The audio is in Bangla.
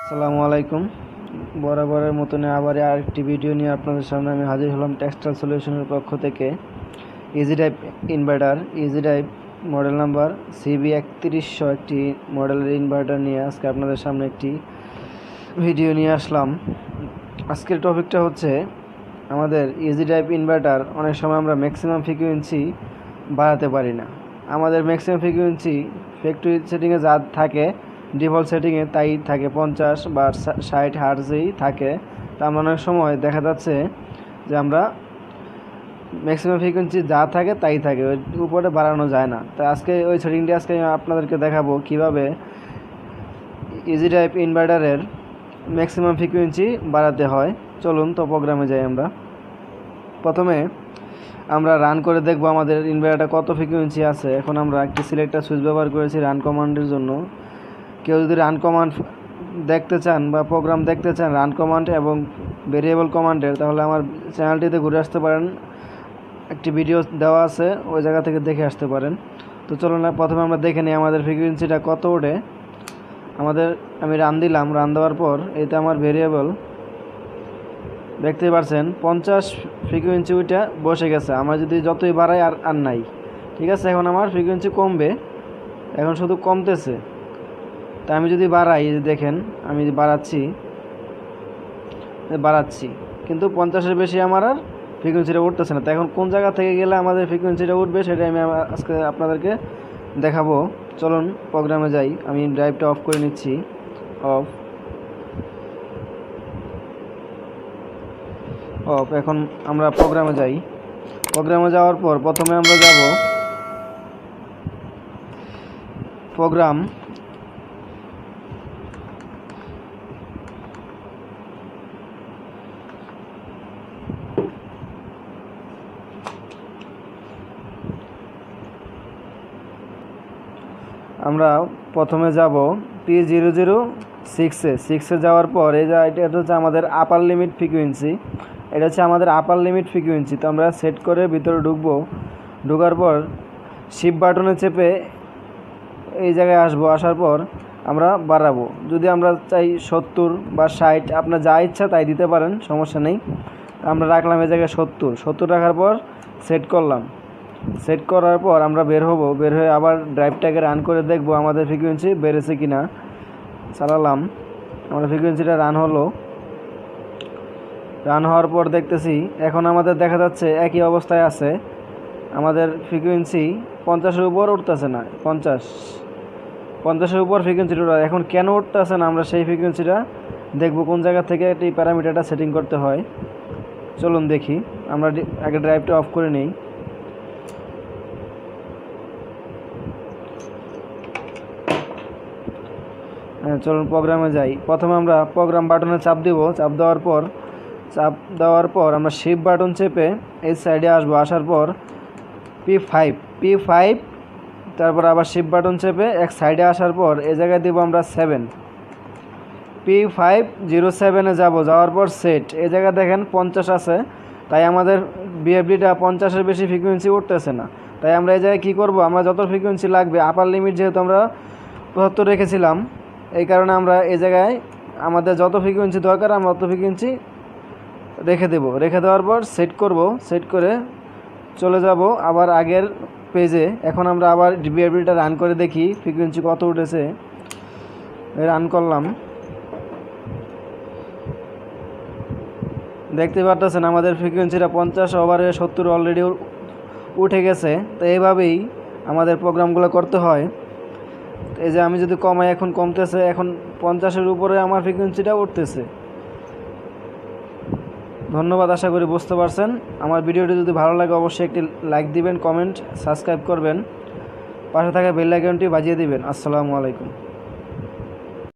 আসসালামু আলাইকুম। বরাবরের মতন আবার আরেকটি ভিডিও নিয়ে আপনাদের সামনে আমি হাজির হলাম টেক্সটাইল সলিউশনের পক্ষ থেকে। Easy type inverter, easy type model number CB3100 একটি মডেলের ইনভার্টার নিয়ে আজকে আপনাদের সামনে একটি ভিডিও নিয়ে আসলাম। আজকের টপিকটা হচ্ছে আমাদের ইজি টাইপ ইনভার্টার অনেক সময় আমরা ম্যাক্সিমাম ফ্রিকোয়েন্সি বাড়াতে পারি না। আমাদের ম্যাক্সিমাম ফ্রিকোয়েন্সি ফ্যাক্টরি সেটিংয়ে যা থাকে ডিফল্ট সেটিংয়ে তাই থাকে, 50 বা 60 হার্টজেই থাকে। তা আমরা অনেক সময় দেখা যাচ্ছে যে আমরা ম্যাক্সিমাম ফ্রিকোয়েন্সি যা থাকে তাই থাকে, ওই উপরে বাড়ানো যায় না। তো আজকে ওই সেটিংটি আজকে আমি আপনাদেরকে দেখাবো কিভাবে ইজি টাইপ ইনভার্টারের ম্যাক্সিমাম ফ্রিকোয়েন্সি বাড়াতে হয়। চলুন তো প্রোগ্রামে যাই। আমরা প্রথমে আমরা রান করে দেখব আমাদের ইনভার্টারটা কত ফ্রিকোয়েন্সি আছে। এখন আমরা একটি সিলেক্টার সুইচ ব্যবহার করেছি রান কমান্ডের জন্য। কেউ যদি রান কমান্ড দেখতে চান বা প্রোগ্রাম দেখতে চান রান কমান্ড এবং ভেরিয়েবল কমান্ডের, তাহলে আমার চ্যানেলটিতে ঘুরে আসতে পারেন, একটি ভিডিও দেওয়া আছে, ওই জায়গা থেকে দেখে আসতে পারেন। তো চলুন প্রথমে আমরা দেখে নিই আমাদের ফ্রিকোয়েন্সিটা কত ওঠে। আমি রান দিলাম, রান দেওয়ার পর এতে আমার ভেরিয়েবল দেখতে পাচ্ছেন 50 ফ্রিকোয়েন্সি ওইটা বসে গেছে। আমার যদি যতই বাড়াই আর নাই, ঠিক আছে। এখন আমার ফ্রিকোয়েন্সি কমবে, এখন শুধু কমতেছে। তা আমি যদি বাড়াই, দেখেন আমি বাড়াচ্ছি কিন্তু 50-এর বেশি আমার আর ফ্রিকোয়েন্সিটা উঠতেছে না। তো এখন কোন জায়গা থেকে গেলে আমাদের ফ্রিকোয়েন্সিটা উঠবে সেটা আমি আজকে আপনাদেরকে দেখাবো। চলুন প্রোগ্রামে যাই। আমি ড্রাইভটা অফ করে নিচ্ছি। অফ। এখন আমরা প্রোগ্রামে যাই। প্রোগ্রামে যাওয়ার পর প্রথমে আমরা যাব প্রোগ্রাম, আমরা প্রথমে যাব P006-এ যাওয়ার পর এটা হচ্ছে আমাদের আপার লিমিট ফ্রিকোয়েন্সি। এটা হচ্ছে আমাদের আপার লিমিট ফ্রিকোয়েন্সি। তো আমরা সেট করে ভিতরে ঢুকবো। ঢোকার পর শিফট বাটনে চেপে এই জায়গায় আসার পর আমরা বাড়াবো। যদি আমরা চাই 70 বা 60, আপনার যা ইচ্ছা তাই দিতে পারেন, সমস্যা নেই। আমরা রাখলাম এই জায়গায় 70 রাখার পর সেট করলাম। সেট করার পর আমরা বের হয়ে আবার ড্রাইভটাকে রান করে দেখব আমাদের ফ্রিকোয়েন্সি বেড়েছে কিনা। চালালাম, আমাদের ফ্রিকোয়েন্সিটা রান হলো। রান হওয়ার পর দেখতেছি এখন আমাদের দেখা যাচ্ছে একই অবস্থায় আছে। আমাদের ফ্রিকোয়েন্সি 50-এর উপর উঠতেছে না। 50-এর উপর ফ্রিকোয়েন্সিটা এখন কেন উঠতেছে না, আমরা সেই ফ্রিকোয়েন্সিটা দেখব কোন জায়গা থেকে এই প্যারামিটারটা সেটিং করতে হয়। চলুন দেখি। আমরা আগে ড্রাইভটা অফ করে নিই। চলুন প্রোগ্রামে যাই। প্রথমে আমরা প্রোগ্রাম বাটনে চাপ দেওয়ার পর আমরা শিফট বাটন চেপে এই সাইডে আসবো। আসার পর P5, তারপর আবার শিফট বাটন চেপে এক সাইডে আসার পর এই জায়গায় দিব আমরা 7, P507-এ যাওয়ার পর সেট। এই জায়গায় দেখেন 50 আছে, তাই আমাদের বিএফডিটা 50-এর বেশি ফ্রিকোয়েন্সি উঠতেছে না। তাই আমরা এই জায়গায় কী করবো, আমরা যত ফ্রিকোয়েন্সি লাগবে, আপার লিমিট যেহেতু আমরা 75 রেখেছিলাম, এই কারণে আমরা এই জায়গায় আমাদের যত ফ্রিকোয়েন্সি দরকার আমরা অত ফ্রিকোয়েন্সি রেখে দেওয়ার পর সেট করে চলে যাব আবার আগের পেজে। এখন আমরা আবার বিএফডিটা রান করে দেখি ফ্রিকোয়েন্সি কত উঠেছে। রান করলাম, দেখতে পারতেছেন আমাদের ফ্রিকোয়েন্সিটা 50 ওভারে 70 অলরেডি উঠে গেছে। তো এইভাবেই আমাদের প্রোগ্রামগুলো করতে হয়। এই যে আমি যদি কমাই, এখন কমতেছে, এখন 50-এর উপরে আমার ফ্রিকোয়েন্সিটা উঠতেছে। ধন্যবাদ, আশা করি বুঝতে পারছেন। আমার ভিডিওটি যদি ভালো লাগে অবশ্যই একটি লাইক দিবেন, কমেন্ট, সাবস্ক্রাইব করবেন, পাশে থাকা বেল আইকনটি বাজিয়ে দিবেন। আসসালামু আলাইকুম।